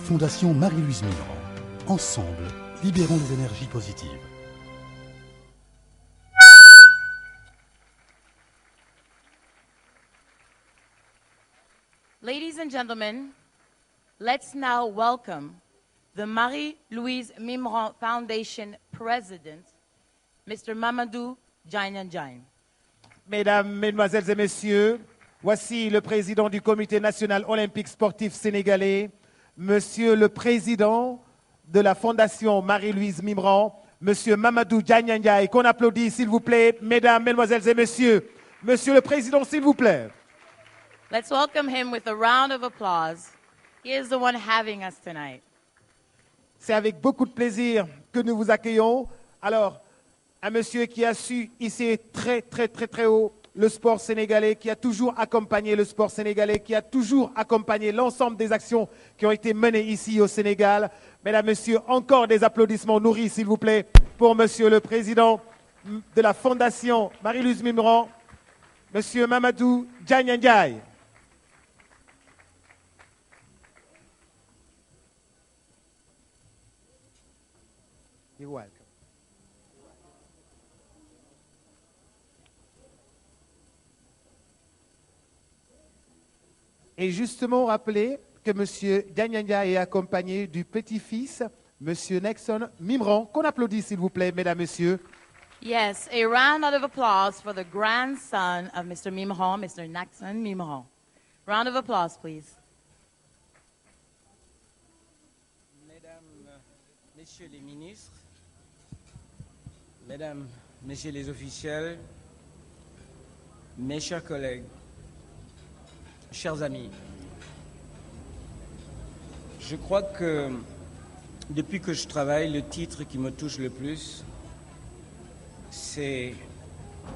Fondation Marie-Louise Millerand. Ensemble, libérons les énergies positives. Ladies and gentlemen, let's now welcome the Marie-Louise Millerand Foundation President, Mr. Mamadou Diagne. Mesdames, Mesdemoiselles et Messieurs, voici le président du Comité national olympique sportif sénégalais, Monsieur le Président de la Fondation Marie-Louise Millerand, Monsieur Mamadou Diagne, qu'on applaudit s'il vous plaît, Mesdames, Mesdemoiselles et Messieurs. Monsieur le Président, s'il vous plaît. Let's welcome him with a round of applause. He is the one having us tonight. C'est avec beaucoup de plaisir que nous vous accueillons. Alors, un monsieur qui a su hisser très haut le sport sénégalais, qui a toujours accompagné le sport sénégalais, qui a toujours accompagné l'ensemble des actions qui ont été menées ici au Sénégal. Mesdames, Messieurs, encore des applaudissements nourris, s'il vous plaît, pour Monsieur le Président de la Fondation Marie-Louise Millerand, Monsieur Mamadou Diagne. You're welcome. Et justement, rappelez que M. Diagne est accompagné du petit-fils, M. Nexon Millerand, qu'on applaudit s'il vous plaît, mesdames, messieurs. Yes, a round of applause for the grandson of Mr. Millerand, Mr. Nexon Millerand. Round of applause, please. Mesdames, Messieurs les ministres, Mesdames, Messieurs les officiels, mes chers collègues, chers amis, je crois que depuis que je travaille, le titre qui me touche le plus, c'est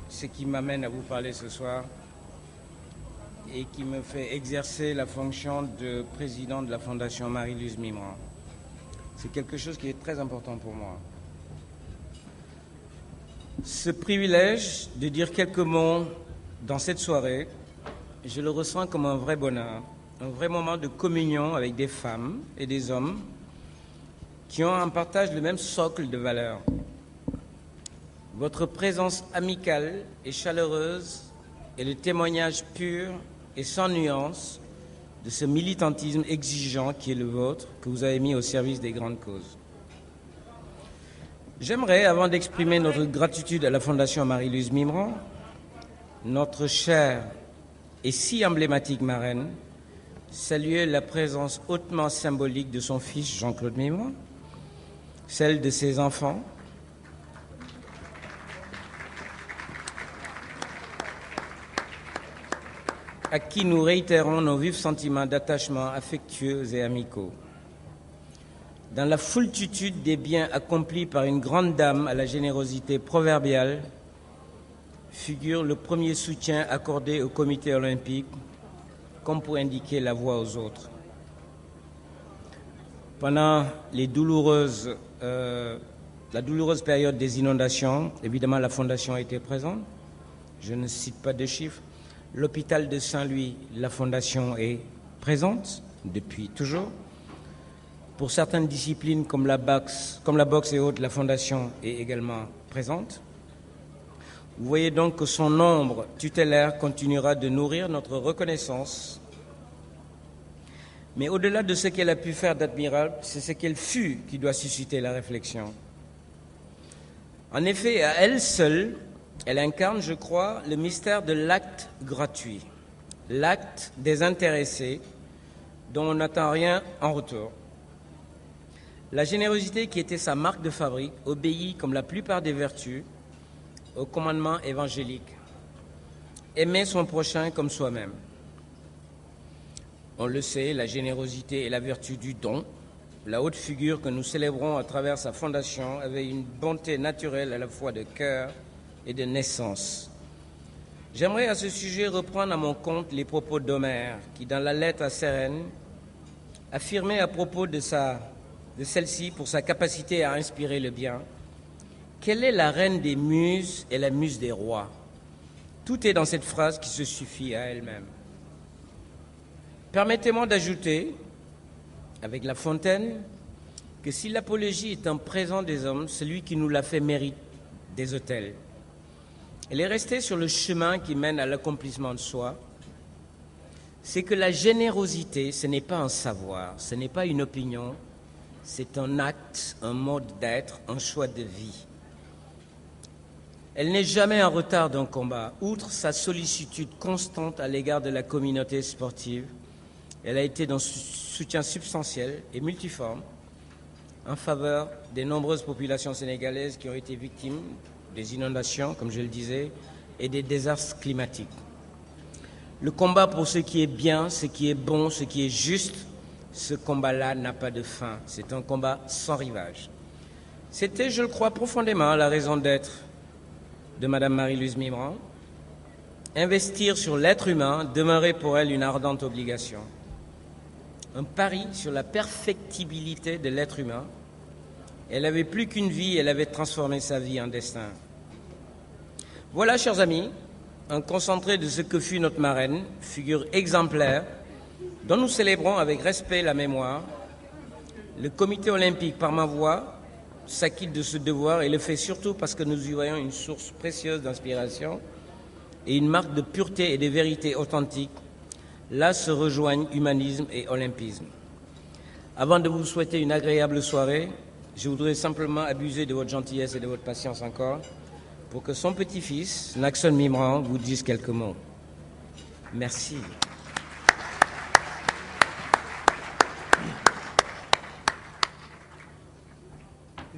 ce qui m'amène à vous parler ce soir et qui me fait exercer la fonction de président de la Fondation Marie-Louise Millerand. C'est quelque chose qui est très important pour moi. Ce privilège de dire quelques mots dans cette soirée, je le ressens comme un vrai bonheur, un vrai moment de communion avec des femmes et des hommes qui ont en partage le même socle de valeurs. Votre présence amicale et chaleureuse est le témoignage pur et sans nuance de ce militantisme exigeant qui est le vôtre, que vous avez mis au service des grandes causes. J'aimerais, avant d'exprimer notre gratitude à la Fondation Marie-Louise Millerand, notre chère et si emblématique marraine, saluer la présence hautement symbolique de son fils Jean-Claude Millerand, celle de ses enfants, à qui nous réitérons nos vifs sentiments d'attachement affectueux et amicaux. Dans la foultitude des biens accomplis par une grande dame à la générosité proverbiale, figure le premier soutien accordé au comité olympique, comme pour indiquer la voie aux autres. Pendant la douloureuse période des inondations, évidemment la Fondation a été présente. Je ne cite pas de chiffres. L'hôpital de Saint-Louis, la Fondation est présente depuis toujours. Pour certaines disciplines comme la boxe et autres, la Fondation est également présente. Vous voyez donc que son ombre tutélaire continuera de nourrir notre reconnaissance. Mais au-delà de ce qu'elle a pu faire d'admirable, c'est ce qu'elle fut qui doit susciter la réflexion. En effet, à elle seule, elle incarne, je crois, le mystère de l'acte gratuit, l'acte désintéressé dont on n'attend rien en retour. La générosité qui était sa marque de fabrique obéit, comme la plupart des vertus, au commandement évangélique. Aimer son prochain comme soi-même. On le sait, la générosité est la vertu du don. La haute figure que nous célébrons à travers sa fondation avait une bonté naturelle à la fois de cœur et de naissance. J'aimerais à ce sujet reprendre à mon compte les propos d'Homère, qui, dans la lettre à Cérène, affirmait à propos de celle-ci, pour sa capacité à inspirer le bien, quelle est la reine des muses et la muse des rois? Tout est dans cette phrase qui se suffit à elle-même. Permettez-moi d'ajouter avec La Fontaine, que si l'apologie est un présent des hommes, celui qui nous l'a fait mérite des autels. Elle est restée sur le chemin qui mène à l'accomplissement de soi. C'est que la générosité, ce n'est pas un savoir, ce n'est pas une opinion, c'est un acte, un mode d'être, un choix de vie. Elle n'est jamais en retard d'un combat. Outre sa sollicitude constante à l'égard de la communauté sportive, elle a été d'un soutien substantiel et multiforme en faveur des nombreuses populations sénégalaises qui ont été victimes des inondations, comme je le disais, et des désastres climatiques. Le combat pour ce qui est bien, ce qui est bon, ce qui est juste, ce combat-là n'a pas de fin. C'est un combat sans rivage. C'était, je le crois profondément, la raison d'être de Mme Marie-Louise Mimran. Investir sur l'être humain demeurait pour elle une ardente obligation. Un pari sur la perfectibilité de l'être humain. Elle n'avait plus qu'une vie, elle avait transformé sa vie en destin. Voilà, chers amis, un concentré de ce que fut notre marraine, figure exemplaire, dont nous célébrons avec respect la mémoire. Le comité olympique, par ma voix, s'acquitte de ce devoir et le fait surtout parce que nous y voyons une source précieuse d'inspiration et une marque de pureté et de vérité authentique. Là se rejoignent humanisme et olympisme. Avant de vous souhaiter une agréable soirée, je voudrais simplement abuser de votre gentillesse et de votre patience encore pour que son petit-fils, Naxon Mimran, vous dise quelques mots. Merci.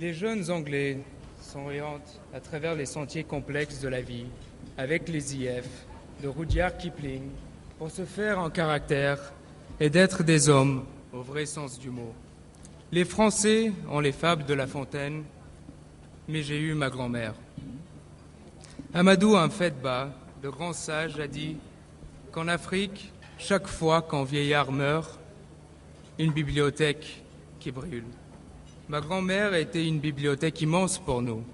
Les jeunes Anglais s'orientent à travers les sentiers complexes de la vie avec les IF de Rudyard Kipling pour se faire un caractère et d'être des hommes au vrai sens du mot. Les Français ont les fables de La Fontaine, mais j'ai eu ma grand-mère. Amadou Hamphet-Bas, le grand sage, a dit qu'en Afrique, chaque fois qu'un vieillard meurt, une bibliothèque qui brûle. Ma grand-mère a été une bibliothèque immense pour nous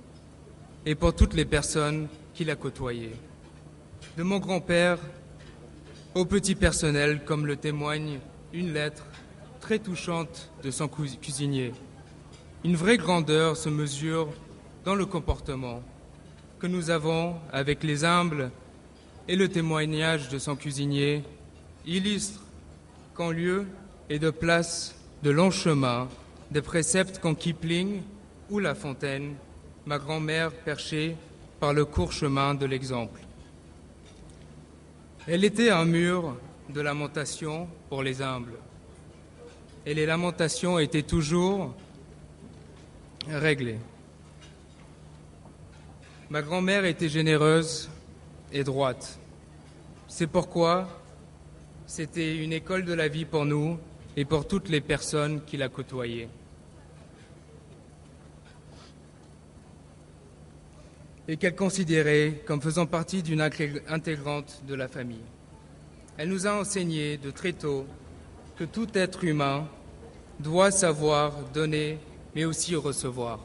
et pour toutes les personnes qui la côtoyaient. De mon grand-père au petit personnel, comme le témoigne une lettre très touchante de son cuisinier. Une vraie grandeur se mesure dans le comportement que nous avons avec les humbles et le témoignage de son cuisinier illustre qu'en lieu et de place de longs chemins, des préceptes qu'en Kipling ou La Fontaine, ma grand-mère perchée par le court chemin de l'exemple. Elle était un mur de lamentation pour les humbles. Et les lamentations étaient toujours réglées. Ma grand-mère était généreuse et droite. C'est pourquoi c'était une école de la vie pour nous et pour toutes les personnes qui la côtoyaient. Et qu'elle considérait comme faisant partie d'une intégrante de la famille. Elle nous a enseigné de très tôt que tout être humain doit savoir donner, mais aussi recevoir.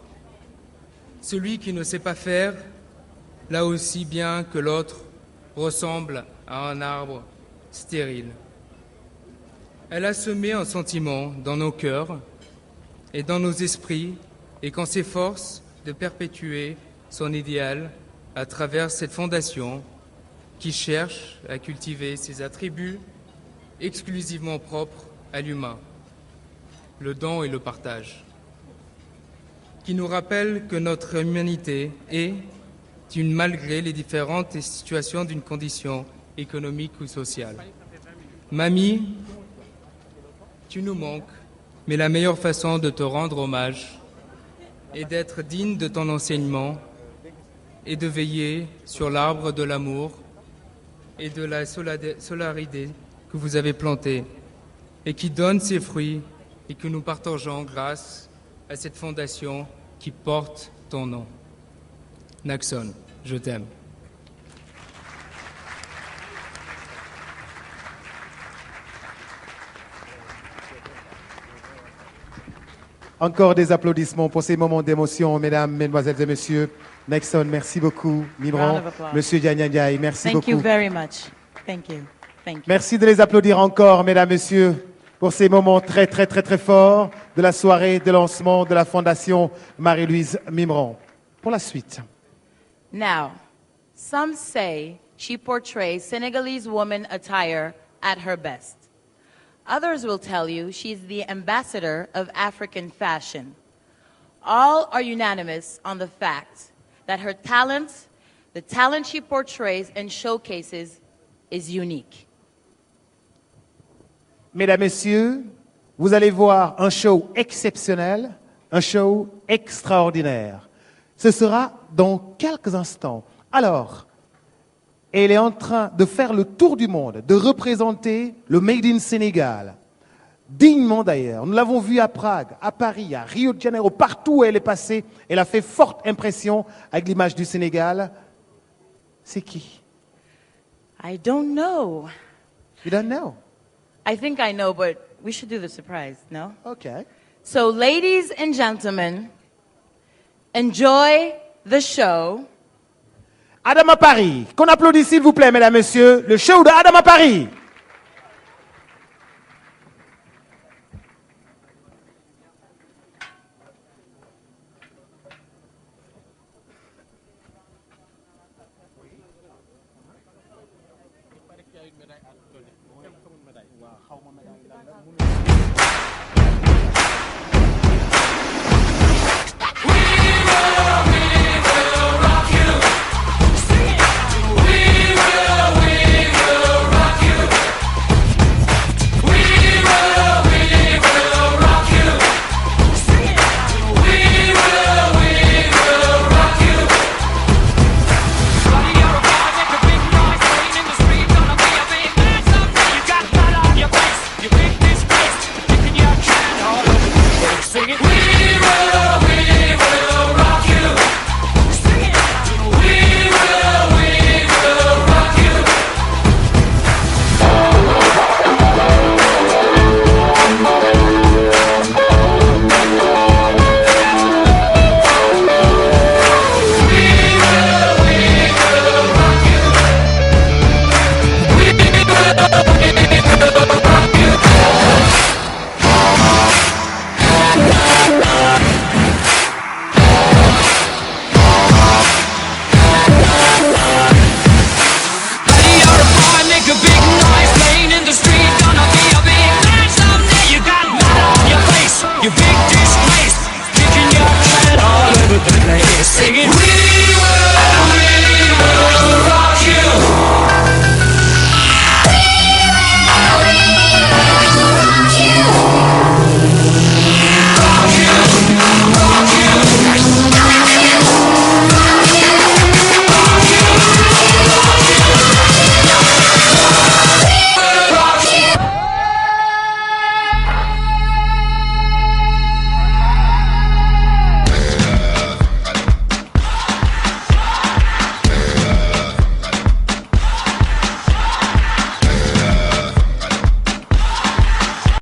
Celui qui ne sait pas faire, là aussi bien que l'autre, ressemble à un arbre stérile. Elle a semé un sentiment dans nos cœurs et dans nos esprits et qu'on s'efforce de perpétuer son idéal à travers cette fondation qui cherche à cultiver ses attributs exclusivement propres à l'humain, le don et le partage, qui nous rappelle que notre humanité est une malgré les différentes situations d'une condition économique ou sociale. Mamie, tu nous manques, mais la meilleure façon de te rendre hommage est d'être digne de ton enseignement et de veiller sur l'arbre de l'amour et de la solidarité que vous avez planté et qui donne ses fruits et que nous partageons grâce à cette fondation qui porte ton nom. Naxon, je t'aime. Encore des applaudissements pour ces moments d'émotion, mesdames, mesdemoiselles et messieurs. Naxon, merci beaucoup. Mimran, monsieur Diagne, merci beaucoup. Thank you very much. Thank you. Thank you. Merci de les applaudir encore, mesdames, messieurs. pour ces moments très, très, très, très forts de la soirée de lancement de la Fondation Marie-Louise Mimeron. Pour la suite. Now, some say she portrays Senegalese woman attire at her best. Others will tell you she's the ambassador of African fashion. All are unanimous on the fact that her talent, the talent she portrays and showcases, is unique. Mesdames, Messieurs, vous allez voir un show exceptionnel, un show extraordinaire. Ce sera dans quelques instants. Alors, elle est en train de faire le tour du monde, de représenter le Made in Sénégal. Dignement d'ailleurs. Nous l'avons vu à Prague, à Paris, à Rio de Janeiro, partout où elle est passée. Elle a fait forte impression avec l'image du Sénégal. C'est qui? I don't know. You don't know? I think I know, but we should do the surprise, no? Okay. So, ladies and gentlemen, enjoy the show. Adama Paris. Qu'on applaudisse s'il vous plaît, mesdames, messieurs, le show de Adama Paris.